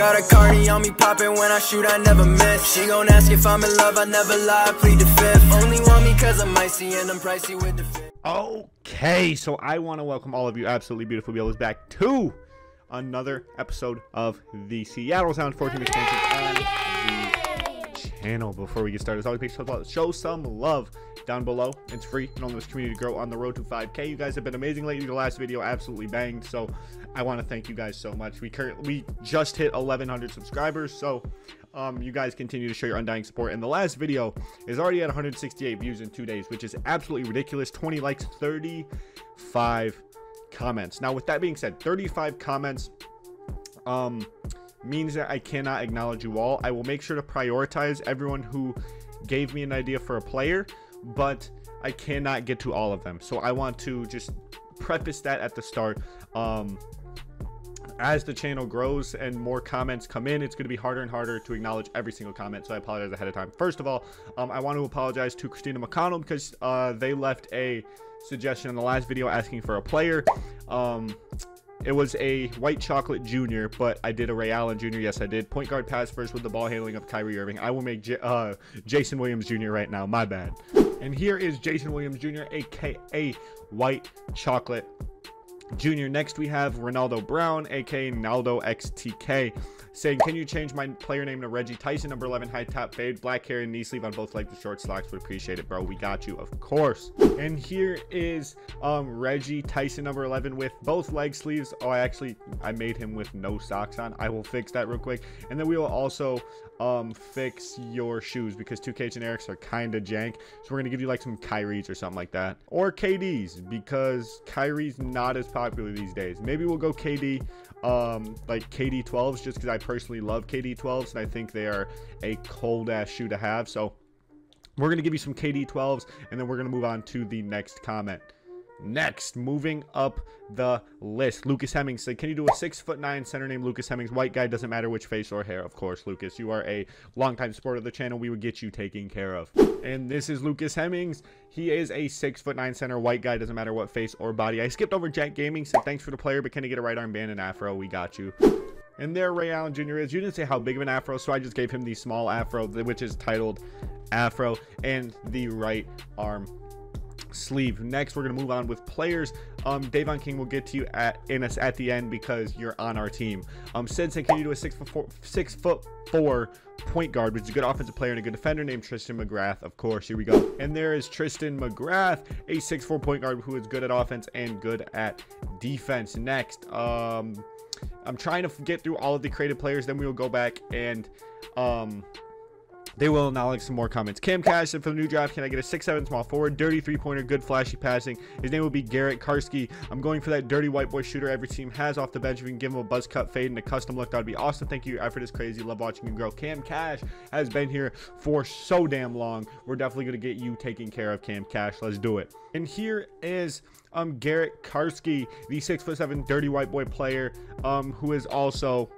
Got a Cardi on me poppin', when I shoot I never miss. She gon' ask if I'm in love, I never lie, I plead the fifth. Only want me cause I'm icy and I'm pricey with the fit. Okay, so I want to welcome all of you absolutely beautiful beings back to another episode of the Seattle Sound 14 expansion on the channel. Before we get started, as always, make sure to show some love down below. It's free and only this community to grow on the road to 5K. You guys have been amazing lately. The last video absolutely banged, so I want to thank you guys so much. We just hit 1,100 subscribers, so you guys continue to show your undying support, and the last video is already at 168 views in 2 days, which is absolutely ridiculous. 20 likes, 35 comments. Now with that being said, 35 comments means that I cannot acknowledge you all. I will make sure to prioritize everyone who gave me an idea for a player, but I cannot get to all of them, so I want to just preface that at the start. As the channel grows and more comments come in, it's going to be harder and harder to acknowledge every single comment, so I apologize ahead of time. First of all, I want to apologize to Christina McConnell because they left a suggestion in the last video asking for a player. It was a white chocolate junior, but I did a Ray Allen junior. Yes, I did. Point guard pass first with the ball handling of Kyrie Irving. I will make Jason Williams Jr. right now. My bad. And here is Jason Williams Jr., aka white chocolate junior. Next we have Ronaldo Brown, aka Naldo XTK, saying, can you change my player name to Reggie Tyson, number 11, high top fade, black hair and knee sleeve on both legs with short slacks. Would appreciate it, bro. We got you, of course. And here is Reggie Tyson, number 11, with both leg sleeves. Oh, I made him with no socks on. I will fix that real quick, and then we will also fix your shoes because 2K generics are kind of jank, so we're gonna give you like some Kyries or something like that, or KDs, because Kyrie's not as popular these days. Maybe we'll go KD, like KD 12s, just because I personally love KD 12s and I think they are a cold ass shoe to have. So we're gonna give you some KD 12s, and then we're gonna move on to the next comment. Next, moving up the list, Lucas Hemmings said, can you do a 6'9" center named Lucas Hemmings, white guy, doesn't matter which face or hair? Of course, Lucas, you are a longtime supporter of the channel. We would get you taken care of. And this is Lucas Hemmings. He is a 6'9" center, white guy, doesn't matter what face or body. I skipped over Jack Gaming, said thanks for the player, but can I get a right arm band and afro? We got you. And there Ray Allen Jr. is. You didn't say how big of an afro, so I just gave him the small afro, which is titled afro, and the right arm sleeve. Next, we're gonna move on with players. Davon King will get to you at the end because you're on our team. Sid said, can you do a 6'4" point guard, which is a good offensive player and a good defender, named Tristan McGrath? Of course, here we go. And there is Tristan McGrath, a 6'4" point guard who is good at offense and good at defense. Next, I'm trying to get through all of the creative players, then we will go back and they will acknowledge some more comments. Cam Cash said, for the new draft, can I get a 6'7" small forward, dirty three-pointer, good flashy passing? His name will be Garrett Karski. I'm going for that dirty white boy shooter every team has off the bench. If you can give him a buzz cut fade and a custom look, that would be awesome. Thank you. Your effort is crazy. Love watching you grow. Cam Cash has been here for so damn long. We're definitely going to get you taken care of, Cam Cash. Let's do it. And here is Garrett Karski, the 6'7" dirty white boy player, who is also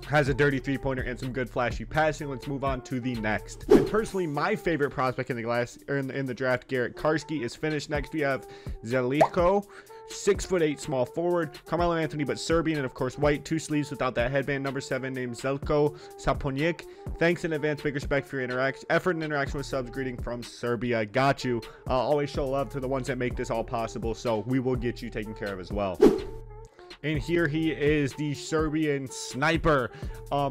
has a dirty three-pointer and some good flashy passing. Let's move on to the next. And personally, my favorite prospect in the draft, Garrett Karski, is finished. Next, we have Zeliko, 6'8" small forward, Carmelo Anthony, but Serbian, and of course white, two sleeves without that headband, number 7, named Zelko Saponic. Thanks in advance, big respect for your effort and interaction with subs. Greeting from Serbia. Got you. Always show love to the ones that make this all possible, so we will get you taken care of as well. And here he is, the Serbian sniper,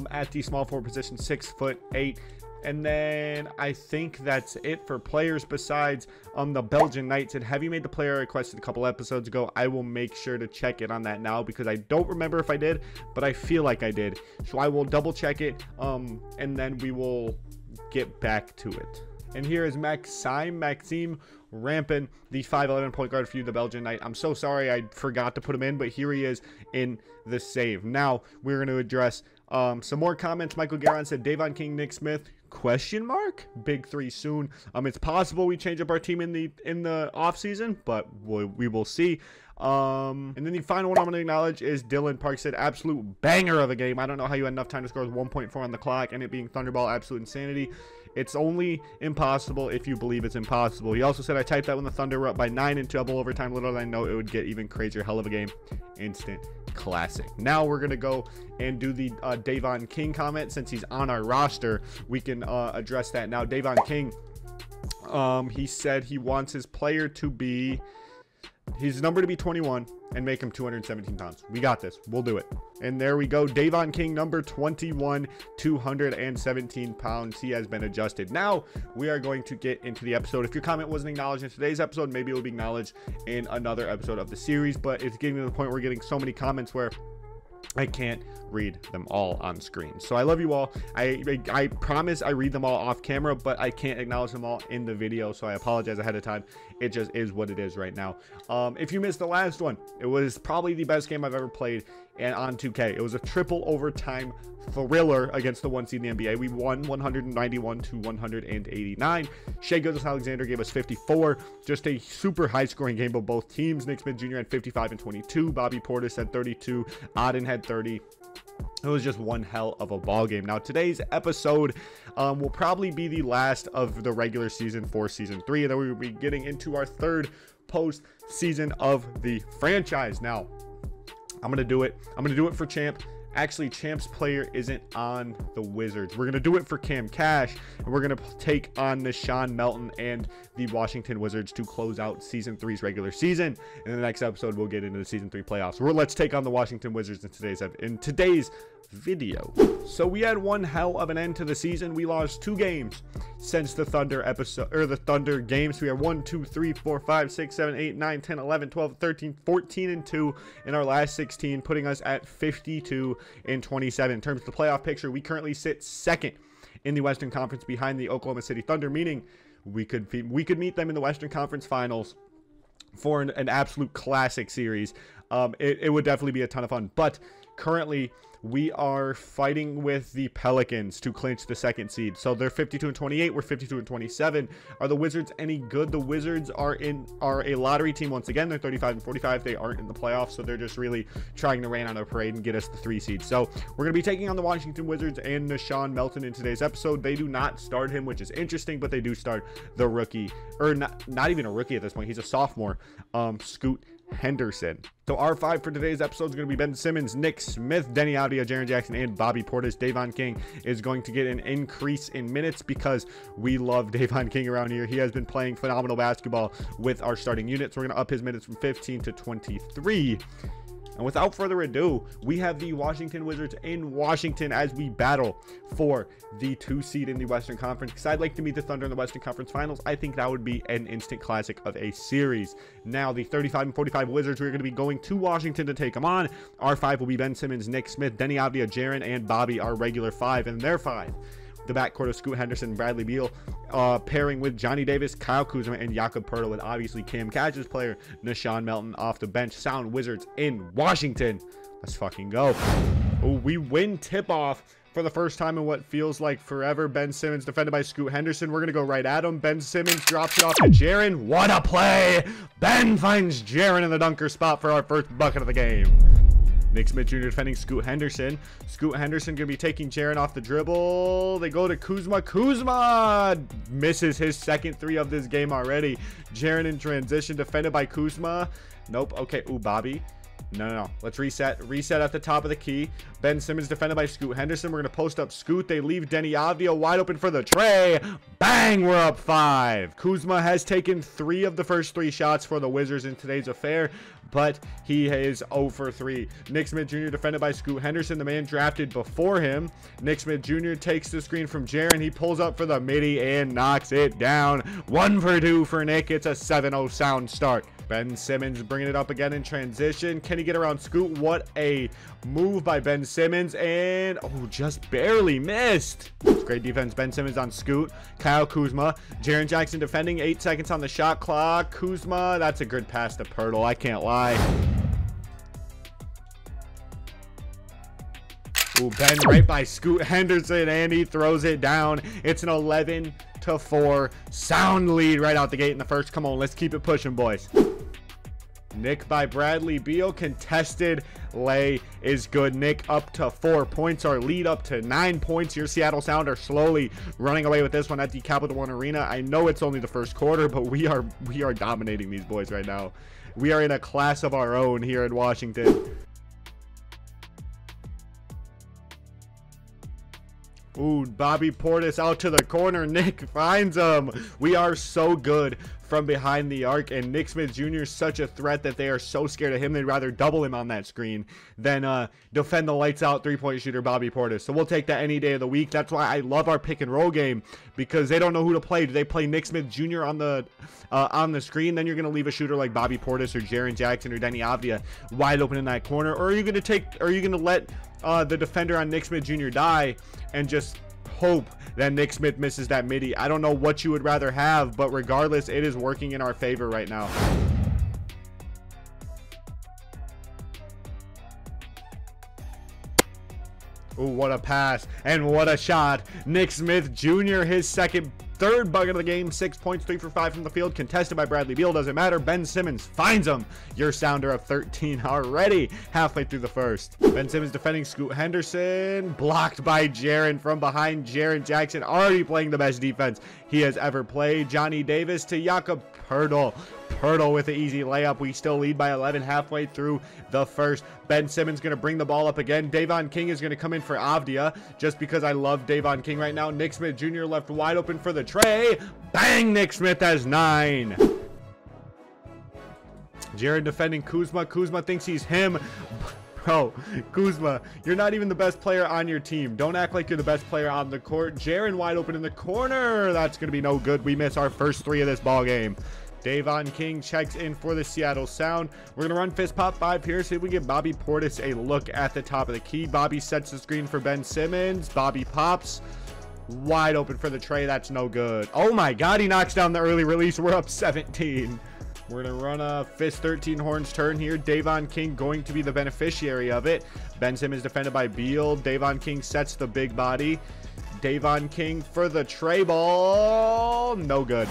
at the small forward position, 6'8". And then I think that's it for players besides the Belgian Knights. And have you made the player I requested a couple episodes ago? I will make sure to check it on that now because I don't remember if I did, but I feel like I did. So I will double check it, and then we will get back to it. And here is Maxime Rampin, the 5'11" point guard for you, the Belgian Knight. I'm so sorry I forgot to put him in, but here he is in the save. Now we're going to address some more comments. Michael Garon said, Davon King, Nick Smith, question mark, big 3 soon. It's possible we change up our team in the off season, but we will see. And then the final one I'm going to acknowledge is Dylan Park said, absolute banger of a game. I don't know how you had enough time to score with 1.4 on the clock and it being Thunderball, absolute insanity. It's only impossible if you believe it's impossible. He also said, I typed that when the Thunder were up by 9 in double overtime. Little did I know it would get even crazier. Hell of a game. Instant classic. Now we're going to go and do the Davon King comment. Since he's on our roster, we can address that now. Davon King, he said he wants his player to be, his number to be 21 and make him 217 pounds. We got this. We'll do it. And there we go. Davon King, number 21, 217 pounds. He has been adjusted. Now we are going to get into the episode. If your comment wasn't acknowledged in today's episode, maybe it will be acknowledged in another episode of the series. But it's getting to the point where we're getting so many comments where I can't read them all on screen. So I love you all. I promise I read them all off camera, but I can't acknowledge them all in the video. So I apologize ahead of time. It just is what it is right now. If you missed the last one, it was probably the best game I've ever played and on 2K. It was a triple overtime thriller against the 1 seed in the NBA. We won 191 to 189. Shai Gilgeous-Alexander gave us 54. Just a super high scoring game of both teams. Nick Smith Jr. had 55 and 22. Bobby Portis had 32. Auden had 30. It was just one hell of a ball game. Now today's episode will probably be the last of the regular season for season 3, and then we will be getting into our third post season of the franchise. Now I'm gonna do it for Champ. Actually, Champ's player isn't on the Wizards. We're going to do it for Cam Cash, and we're going to take on Nash'On, Melton, and the Washington Wizards to close out Season 3's regular season. In the next episode, we'll get into the Season 3 playoffs. Let's take on the Washington Wizards in today's video. So we had one hell of an end to the season. We lost 2 games since the Thunder episode, or the Thunder games. We are 1, 2, 3, 4, 5, 6, 7, 8, 9, 10, 11, 12, 13, 14, and 2 in our last 16, putting us at 52 and 27. In terms of the playoff picture, we currently sit second in the Western Conference behind the Oklahoma City Thunder, meaning we could meet them in the Western Conference Finals for an absolute classic series. It would definitely be a ton of fun, but currently we are fighting with the Pelicans to clinch the 2nd seed. So they're 52 and 28. We're 52 and 27. Are the Wizards any good? The Wizards are a lottery team once again. They're 35 and 45. They aren't in the playoffs, so they're just really trying to rain on a parade and get us the 3 seed. So we're going to be taking on the Washington Wizards and Nash'On Melton in today's episode. They do not start him, which is interesting, but they do start the rookie, or not even a rookie at this point. He's a sophomore, Scoot Henderson. So our 5 for today's episode is going to be Ben Simmons, Nick Smith, Denny Avdia, Jaren Jackson, and Bobby Portis. Davon King is going to get an increase in minutes because we love Davon King around here. He has been playing phenomenal basketball with our starting units. We're going to up his minutes from 15 to 23. And without further ado, we have the Washington Wizards in Washington as we battle for the 2 seed in the Western Conference. Because I'd like to meet the Thunder in the Western Conference Finals. I think that would be an instant classic of a series. Now, the 35 and 45 Wizards, we're going to be going to Washington to take them on. Our 5 will be Ben Simmons, Nick Smith, Denny Avdia, Jaren, and Bobby, our regular 5. And their 5, the backcourt of Scoot Henderson, Bradley Beal, pairing with Johnny Davis, Kyle Kuzma, and Jakob Poeltl, with obviously Cam Cash's player, Nash'On Melton, off the bench. Sound Wizards in Washington. Let's fucking go. Oh, we win tip-off for the first time in what feels like forever. Ben Simmons defended by Scoot Henderson. We're going to go right at him. Ben Simmons drops it off to Jaren. What a play. Ben finds Jaren in the dunker spot for our first bucket of the game. Nick Smith Jr. defending Scoot Henderson. Scoot Henderson going to be taking Jaren off the dribble. They go to Kuzma. Kuzma misses his 2nd 3 of this game already. Jaren in transition, defended by Kuzma. Nope. Okay. Ooh, Bobby. No. Let's reset. Reset at the top of the key. Ben Simmons defended by Scoot Henderson. We're going to post up Scoot. They leave Denny Avdia wide open for the tray. Bang! We're up 5. Kuzma has taken 3 of the first 3 shots for the Wizards in today's affair, but he is 0 for 3. Nick Smith Jr. defended by Scoot Henderson, the man drafted before him. Nick Smith Jr. takes the screen from Jaren. He pulls up for the midi and knocks it down. 1 for 2 for Nick. It's a 7-0 sound start. Ben Simmons bringing it up again in transition. Can he get around Scoot? What a move by Ben Simmons, and just barely missed. Great defense. Ben Simmons on Scoot. Kyle Kuzma. Jaren Jackson defending. 8 seconds on the shot clock. Kuzma, that's a good pass to Poeltl. I can't lie. Ooh, Ben right by Scoot Henderson, and he throws it down. It's an 11-4 sound lead right out the gate in the first. Come on, let's keep it pushing, boys. Nick by Bradley Beal. Contested lay is good. Nick up to 4 points. Our lead up to 9 points. Your Seattle Sound are slowly running away with this one at the Capital One Arena. I know it's only the first quarter, but we are dominating these boys right now. We are in a class of our own here in Washington. Ooh, Bobby Portis out to the corner. Nick finds him. We are so good from behind the arc, and Nick Smith Jr. is such a threat that they are so scared of him they'd rather double him on that screen than defend the lights out three-point shooter Bobby Portis. So we'll take that any day of the week. That's why I love our pick and roll game, because they don't know who to play. Do they play Nick Smith Jr. on the screen? Then you're going to leave a shooter like Bobby Portis or Jaren Jackson or Denny Avdia wide open in that corner, or are you going to let the defender on Nick Smith Jr. die and just hope that Nick Smith misses that midi? I don't know what you would rather have, but regardless, it is working in our favor right now. Ooh, what a pass and what a shot. Nick Smith Jr., his third bucket of the game. 6 points, 3 for 5 from the field. Contested by Bradley Beal. Doesn't matter. Ben Simmons finds him. Your Sounder of 13 already halfway through the first. Ben Simmons defending Scoot Henderson. Blocked by Jaren from behind. Jaren Jackson already playing the best defense he has ever played. Johnny Davis to Jakob Poeltl. Poeltl with an easy layup. We still lead by 11 halfway through the first. Ben Simmons going to bring the ball up again. Davon King is going to come in for Avdia just because I love Davon King right now. Nick Smith Jr. left wide open for the tray. Bang! Nick Smith has 9. Jared defending Kuzma. Kuzma thinks he's him. Bro, Kuzma, you're not even the best player on your team. Don't act like you're the best player on the court. Jaren wide open in the corner. That's going to be no good. We miss our first 3 of this ball game. Davon King checks in for the Seattle Sound. We're going to run Fist Pop 5 here. See if we can get Bobby Portis a look at the top of the key. Bobby sets the screen for Ben Simmons. Bobby pops. Wide open for the tray. That's no good. Oh my God, he knocks down the early release. We're up 17. We're going to run a Fist 13 horns turn here. Davon King going to be the beneficiary of it. Ben Simmons defended by Beal. Davon King sets the big body. Davon King for the tray ball. No good.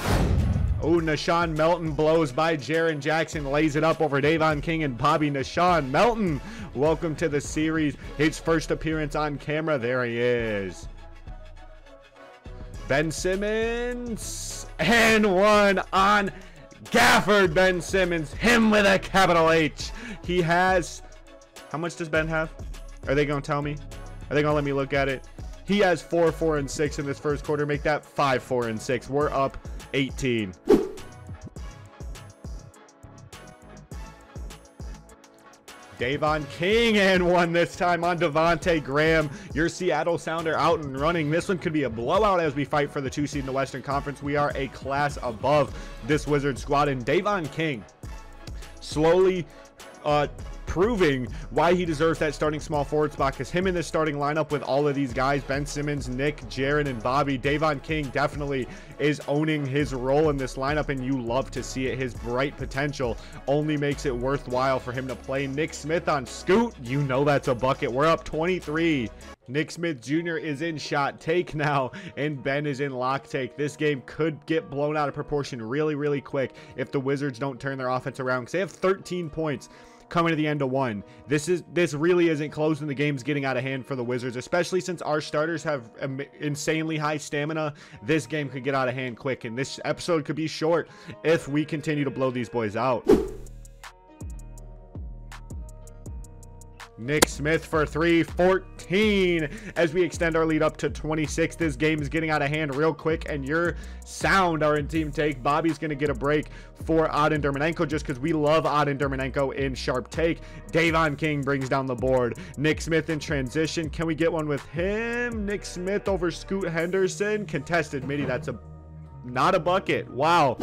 Oh, Nash'On Melton blows by Jaren Jackson, lays it up over Davon King and Bobby. Nash'On Melton, welcome to the series. His first appearance on camera. There he is. Ben Simmons, and one on Gafford. Ben Simmons, him with a capital H. He has, how much does Ben have? Are they going to tell me? Are they going to let me look at it? He has 4, 4, and 6 in this first quarter. Make that 5, 4, and 6. We're up 18. Davon King and one this time on Devontae Graham. Your Seattle Sounder out and running. This one could be a blowout as we fight for the 2 seed in the Western Conference. We are a class above this Wizard squad, and Davon King slowly proving why he deserves that starting small forward spot, because him in this starting lineup with all of these guys, Ben Simmons, Nick, Jaren, and Bobby, Davon King definitely is owning his role in this lineup, and you love to see it. His bright potential only makes it worthwhile for him to play. Nick Smith on Scoot, you know that's a bucket. We're up 23. Nick Smith Jr. is in shot take now, and Ben is in lock take. This game could get blown out of proportion really, really quick if the Wizards don't turn their offense around, because they have 13 points coming to the end of 1. This really isn't close, and the game's getting out of hand for the Wizards, especially since our starters have insanely high stamina. This game could get out of hand quick, and this episode could be short if we continue to blow these boys out. Nick Smith for 3, 14 as we extend our lead up to 26. This game is getting out of hand real quick, and your Sound are in team take. Bobby's going to get a break for Odin Dermanenko just because we love Odin Dermanenko in sharp take. Davon King brings down the board. Nick Smith in transition. Can we get one with him? Nick Smith over Scoot Henderson. Contested midi. That's not a bucket. Wow.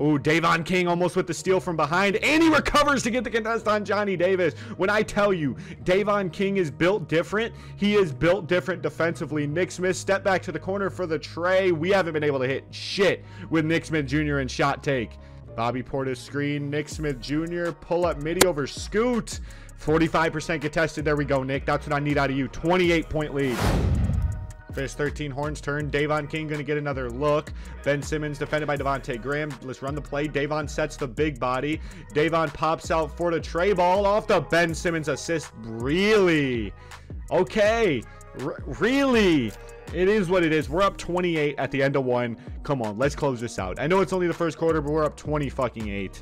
Oh, Davon King almost with the steal from behind, and he recovers to get the contest on Johnny Davis. When I tell you, Davon King is built different, he is built different defensively. Nick Smith step back to the corner for the tray. We haven't been able to hit shit with Nick Smith Jr. in shot take. Bobby Portis screen, Nick Smith Jr. pull up midi over Scoot. 45% contested. There we go, Nick. That's what I need out of you. 28-point lead. Fist 13 horns turn. Davon King going to get another look. Ben Simmons defended by Devontae Graham. Let's run the play. Davon sets the big body. Davon pops out for the tray ball off the Ben Simmons assist. Really? Okay. Really? It is what it is. We're up 28 at the end of one. Come on, let's close this out. I know it's only the first quarter, but we're up 20-8.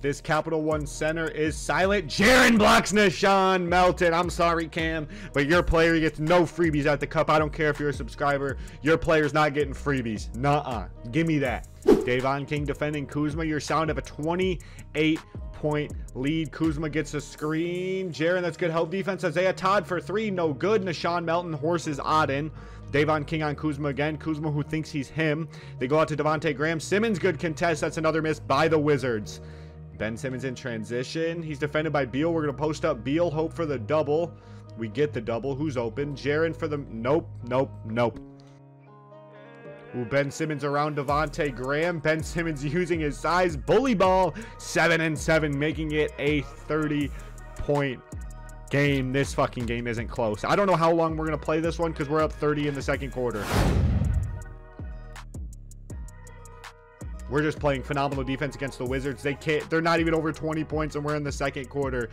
This Capital One center is silent. Jaren blocks Nash'On Melton. I'm sorry, Cam, but your player gets no freebies at the cup. I don't care if you're a subscriber. Your player's not getting freebies. Nuh-uh. Give me that. Davon King defending Kuzma. Your sound of a 28-point lead. Kuzma gets a screen. Jaren, that's good help defense. Isaiah Todd for 3. No good. Nash'On Melton horses Auden. Davon King on Kuzma again. Kuzma who thinks he's him. They go out to Devontae Graham. Simmons good contest. That's another miss by the Wizards. Ben Simmons in transition. He's defended by Beal. We're going to post up Beal. Hope for the double. We get the double. Who's open? Jaren for the... Nope. Ooh, Ben Simmons around Devontae Graham. Ben Simmons using his size. Bully ball. 7-7, making it a 30-point game. This fucking game isn't close. I don't know how long we're going to play this one because we're up 30 in the second quarter. We're just playing phenomenal defense against the Wizards. They're not even over 20 points, and we're in the second quarter.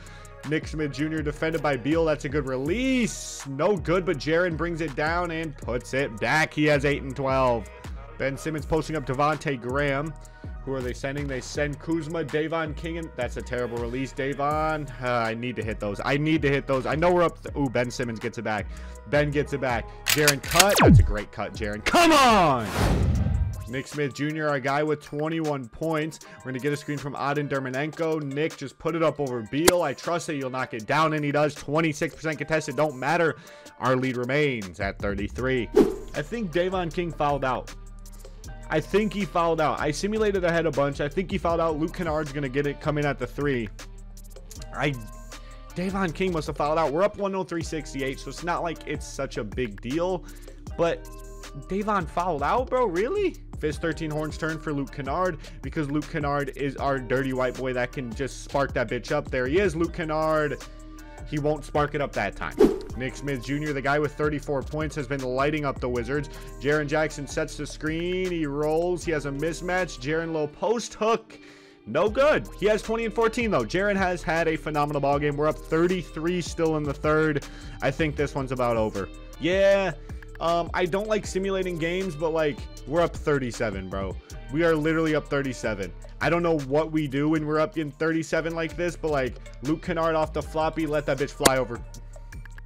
Nick Smith Jr. defended by Beal. That's a good release. No good, but Jaren brings it down and puts it back. He has 8 and 12. Ben Simmons posting up Devontae Graham. Who are they sending? They send Kuzma, Davon King, and that's a terrible release. Davon, I need to hit those. I know we're up. Ooh, Ben Simmons gets it back. Ben gets it back. Jaren cut. That's a great cut, Jaren. Come on! Nick Smith Jr., our guy with 21 points. We're going to get a screen from Auden Dermanenko. Nick just put it up over Beal. I trust that you'll knock it down, and he does. 26% contested. Don't matter. Our lead remains at 33. I think Davon King fouled out. I think he fouled out. I simulated ahead a bunch. I think he fouled out. Luke Kennard's going to get it coming at the 3. Davon King must have fouled out. We're up 103-68, so it's not like it's such a big deal. But Davon fouled out, bro? Really? Fist 13 horns turn for Luke Kennard because Luke Kennard is our dirty white boy that can just spark that bitch up. There he is, Luke Kennard. He won't spark it up that time. Nick Smith Jr., the guy with 34 points, has been lighting up the Wizards. Jaren Jackson sets the screen. He rolls. He has a mismatch. Jaren low post hook. No good. He has 20 and 14, though. Jaren has had a phenomenal ball game. We're up 33 still in the third. I think this one's about over. Yeah. I don't like simulating games, but like we're up 37, bro. We are literally up 37. I don't know what we do when we're up in 37 like this, but like Luke Kennard off the floppy, let that bitch fly over.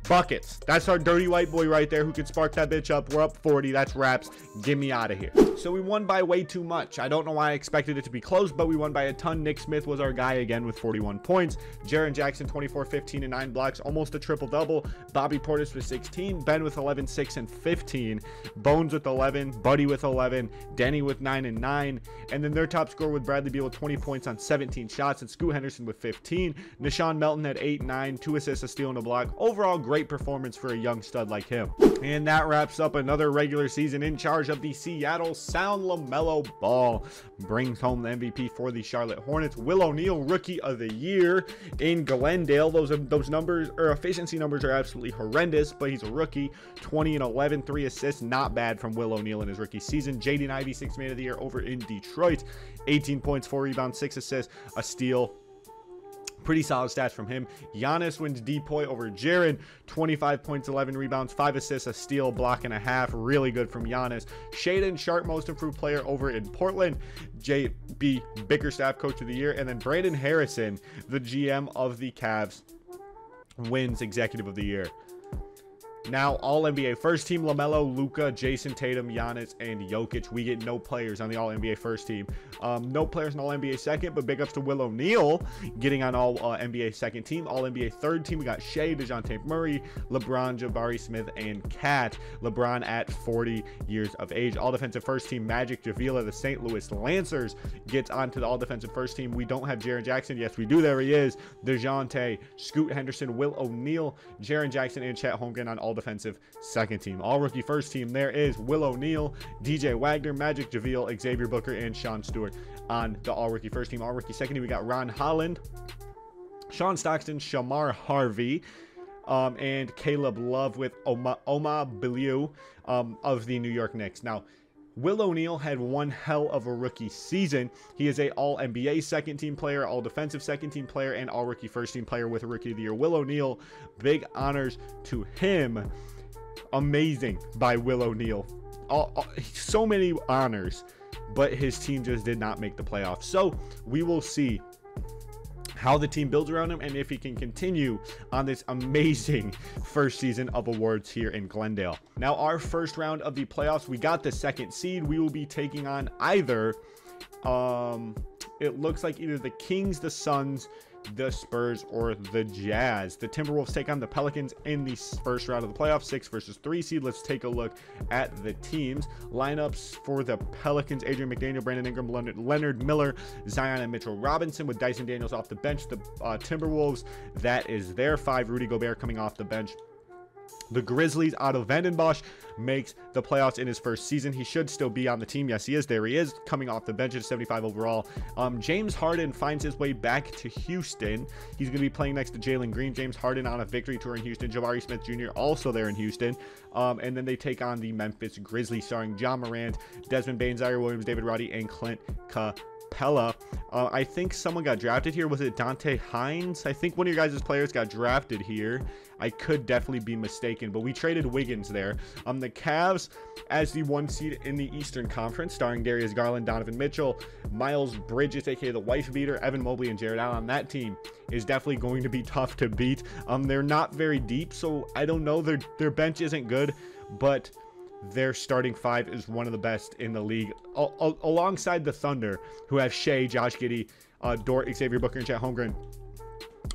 Buckets. That's our dirty white boy right there who could spark that bitch up. We're up 40. That's wraps. Get me out of here. So we won by way too much. I don't know why I expected it to be close, but we won by a ton. Nick Smith was our guy again with 41 points. Jaren Jackson, 24, 15, and 9 blocks. Almost a triple-double. Bobby Portis with 16. Ben with 11, 6, and 15. Bones with 11. Buddy with 11. Denny with 9 and 9. And then their top scorer with Bradley Beal with 20 points on 17 shots. And Scoot Henderson with 15. Nash'On Melton had 8, 9. 2 assists, a steal, and a block. Overall, great performance for a young stud like him. And that wraps up another regular season in charge of the Seattle Sound. LaMelo Ball brings home the MVP for the Charlotte Hornets. Will O'Neal, Rookie of the Year in Glendale. Those numbers or efficiency numbers are absolutely horrendous, but he's a rookie. 20 and 11, 3 assists. Not bad from Will O'Neal in his rookie season. Jaden Ivey, 6th man of the year over in Detroit. 18 points, 4 rebounds, 6 assists, a steal. Pretty solid stats from him. Giannis wins DPOY over Jaren. 25 points, 11 rebounds, 5 assists, a steal, block and a half. Really good from Giannis. Shaedon Sharpe, most improved player over in Portland. JB Bickerstaff, coach of the year. And then Brandon Harrison, the GM of the Cavs, wins executive of the year. Now, All-NBA first team, LaMelo, Luka, Jason Tatum, Giannis, and Jokic. We get no players on the All-NBA first team. No players in All-NBA second, but big ups to Will O'Neal getting on All-NBA second team. All-NBA third team, we got Shea, DeJounte Murray, LeBron, Jabari Smith, and Cat. LeBron at 40 years of age. All-defensive first team, Magic, JaVale, the St. Louis Lancers gets onto the All-defensive first team. We don't have Jaren Jackson. Yes, we do. There he is. DeJounte, Scoot Henderson, Will O'Neal, Jaren Jackson, and Chet Holmgren on All-defensive second team. All-rookie first team, there is Will O'Neal, DJ Wagner, Magic, JaVale, Xavier Booker, and Sean Stewart on the all-rookie first team. All-rookie second team, we got Ron Holland, Sean Stockton, Shamar Harvey, and Caleb Love with Oma Biliu of the New York Knicks. Now, Will O'Neal had one hell of a rookie season. He is a All-NBA second-team player, All-Defensive second-team player, and All-Rookie first-team player with a Rookie of the Year. Will O'Neal, big honors to him. Amazing by Will O'Neal. So many honors, but his team just did not make the playoffs. So we will see how the team builds around him and if he can continue on this amazing first season of awards here in Glendale. Now, our first round of the playoffs, we got the second seed. We will be taking on either it looks like either the Kings, the Suns, the Spurs, or the Jazz. The Timberwolves take on the Pelicans in the first round of the playoffs, 6 versus 3 seed. Let's take a look at the teams. Lineups for the Pelicans: Adrian McDaniel, Brandon Ingram, Leonard Miller, Zion, and Mitchell Robinson, with Dyson Daniels off the bench. The Timberwolves, that is their 5. Rudy Gobert coming off the bench. The Grizzlies, Otto Vandenbosch makes the playoffs in his first season. He should still be on the team. Yes, he is. There he is, coming off the bench at 75 overall. James Harden finds his way back to Houston. He's going to be playing next to Jalen Green. James Harden on a victory tour in Houston. Jabari Smith Jr. also there in Houston. And then they take on the Memphis Grizzlies, starring John Morant, Desmond Bane, Zaire Williams, David Roddy, and Clint Capella. I think someone got drafted here. Was it Dante Hines? I think one of your guys' players got drafted here. I could definitely be mistaken, but we traded Wiggins there. The Cavs as the 1 seed in the Eastern Conference, starring Darius Garland, Donovan Mitchell, Miles Bridges, aka the wife beater, Evan Mobley, and Jared Allen. That team is definitely going to be tough to beat. They're not very deep, so I don't know. Their bench isn't good, but their starting 5 is one of the best in the league, alongside the Thunder, who have Shea, Josh Giddey, Dort, Xavier Booker, and Chet Holmgren.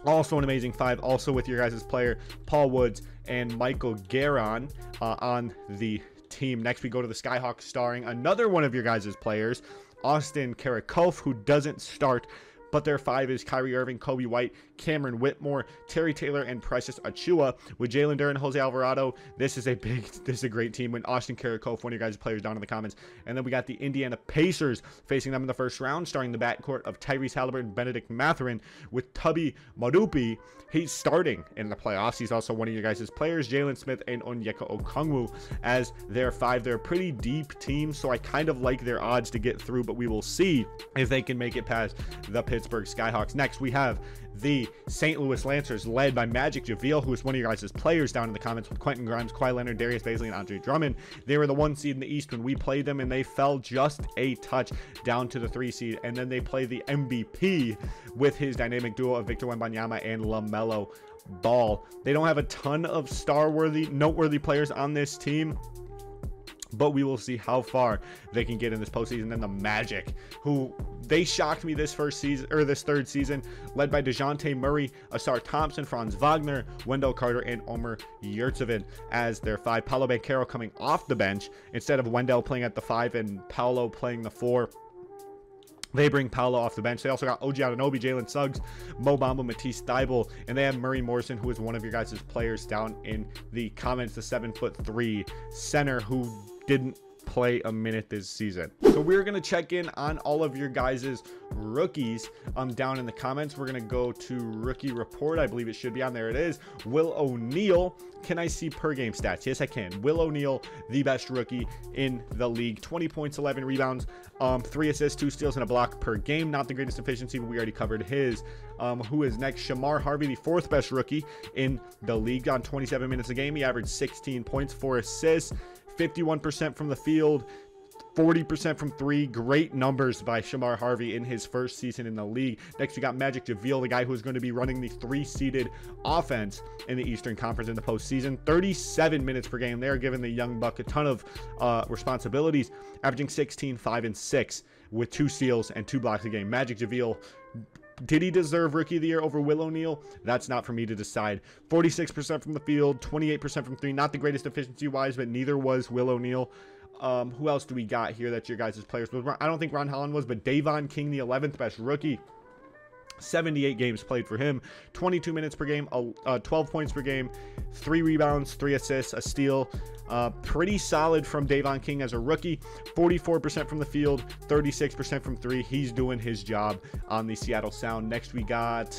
Also an amazing 5, also with your guys' player Paul Woods and Michael Guerin on the team. Next, we go to the Skyhawks, starring another one of your guys' players, Austin Karakov, who doesn't start, but their 5 is Kyrie Irving, Kobe White, Cameron Whitmore, Terry Taylor, and Precious Achiuwa, with Jalen Duren, Jose Alvarado. This is a great team. When Austin Karakov, one of your guys' players, down in the comments. And then we got the Indiana Pacers facing them in the first round, starring the backcourt of Tyrese Halliburton, Benedict Mathurin, with Tubby Madupi. He's starting in the playoffs. He's also one of your guys' players, Jalen Smith and Onyeka Okongwu, as their 5. They're a pretty deep team, so I kind of like their odds to get through, but we will see if they can make it past the Pittsburgh Skyhawks. Next, we have the St. Louis Lancers, led by Magic JaVale, who is one of your guys' players, down in the comments, with Quentin Grimes, Kawhi Leonard, Darius Bazley, and Andre Drummond. They were the 1 seed in the East when we played them, and they fell just a touch down to the 3 seed. And then they play the MVP with his dynamic duo of Victor Wembanyama and LaMelo Ball. They don't have a ton of noteworthy players on this team, but we will see how far they can get in this postseason. Then the Magic, who they shocked me this third season, led by DeJounte Murray, Asar Thompson, Franz Wagner, Wendell Carter, and Omer Yurtseven as their 5. Paolo Banchero coming off the bench instead of Wendell playing at the 5 and Paolo playing the 4. They bring Paolo off the bench. They also got OG Anunoby, Jalen Suggs, Mo Bamba, Matisse Thybulle, and they have Murray Morrison, who is one of your guys' players, down in the comments, the 7'3" center who didn't play a minute this season. So we're going to check in on all of your guys' rookies down in the comments. We're going to go to rookie report. I believe it should be on there. It is Will O'Neal. Can I see per game stats? Yes, I can. Will O'Neal, the best rookie in the league. 20 points, 11 rebounds, 3 assists, 2 steals, and a block per game. Not the greatest efficiency, but we already covered his. Who is next? Shamar Harvey, the 4th best rookie in the league, on 27 minutes a game. He averaged 16 points, 4 assists, 51% from the field, 40% from 3. Great numbers by Shamar Harvey in his first season in the league. Next, we got Magic JaVale, the guy who's going to be running the 3-seeded offense in the Eastern Conference in the postseason. 37 minutes per game. They're giving the young buck a ton of responsibilities, averaging 16, 5, and 6 with 2 steals and 2 blocks a game. Magic JaVale, did he deserve Rookie of the Year over Will O'Neal? That's not for me to decide. 46% from the field, 28% from 3. Not the greatest efficiency-wise, but neither was Will O'Neal. Who else do we got here that's your guys' players? I don't think Ron Holland was, but Davon King, the 11th best rookie. 78 games played for him, 22 minutes per game, 12 points per game, 3 rebounds, 3 assists, a steal. Pretty solid from Davon King as a rookie. 44% from the field, 36% from 3. He's doing his job on the Seattle Sound. Next we got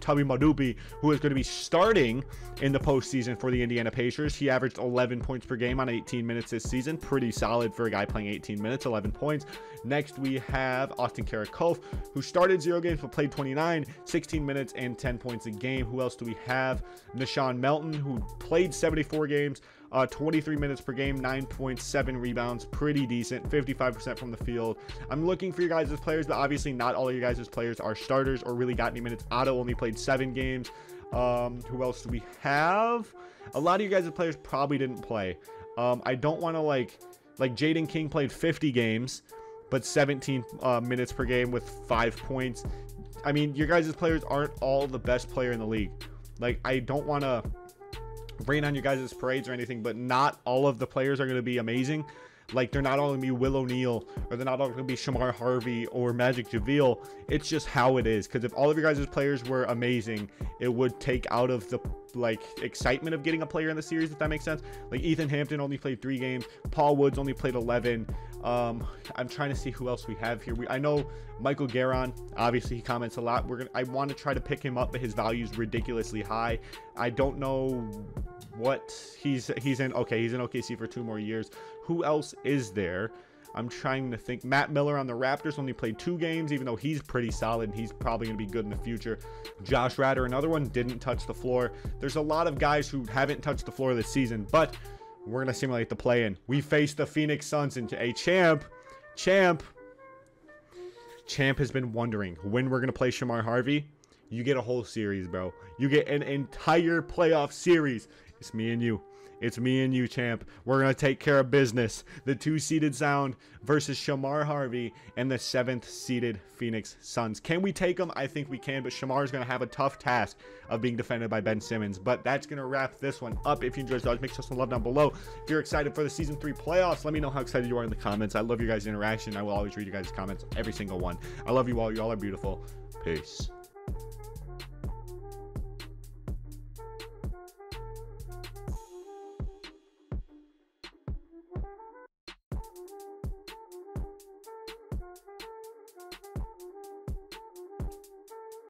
Tubby Madupi, who is going to be starting in the postseason for the Indiana Pacers. He averaged 11 points per game on 18 minutes this season. Pretty solid for a guy playing 18 minutes, 11 points. Next we have Austin Karakov, who started 0 games but played 29, 16 minutes and 10 points a game. Who else do we have? Nash'On Melton, who played 74 games, 23 minutes per game, 9.7 rebounds, pretty decent, 55% from the field. I'm looking for your guys' players, but obviously not all of your guys' players are starters or really got any minutes. Otto only played 7 games. Who else do we have? A lot of you guys' players probably didn't play. I don't want to like Jaden King played 50 games, but 17 minutes per game with 5 points. I mean, your guys' players aren't all the best player in the league. Like, I don't want to rain on your guys' parades or anything, but not all of the players are going to be amazing. Like, they're not all going to be Will O'Neal, or they're not all going to be Shamar Harvey or Magic JaVale. It's just how it is. Because if all of your guys' players were amazing, it would take out of the excitement of getting a player in the series, if that makes sense. Like, Ethan Hampton only played 3 games. Paul Woods only played 11. I'm trying to see who else we have here. I know Michael Guerin, obviously he comments a lot. I want to try to pick him up, but his value is ridiculously high. I don't know what he's in. Okay, he's in OKC for 2 more years. Who else is there? I'm trying to think. Matt Miller on the Raptors only played 2 games, even though he's pretty solid and he's probably going to be good in the future. Josh Ratter, another one, didn't touch the floor. There's a lot of guys who haven't touched the floor this season, but we're going to simulate the play-in. We face the Phoenix Suns into a Champ has been wondering when we're going to play Shamar Harvey. You get a whole series, bro. You get an entire playoff series. It's me and you. It's me and you, champ. We're going to take care of business. The 2-seeded Sound versus Shamar Harvey and the 7th-seeded Phoenix Suns. Can we take them? I think we can, but Shamar is going to have a tough task of being defended by Ben Simmons. But that's going to wrap this one up. If you enjoyed this, make sure to love down below. If you're excited for the Season 3 playoffs, let me know how excited you are in the comments. I love your guys' interaction. I will always read your guys' comments, every single one. I love you all. You all are beautiful. Peace.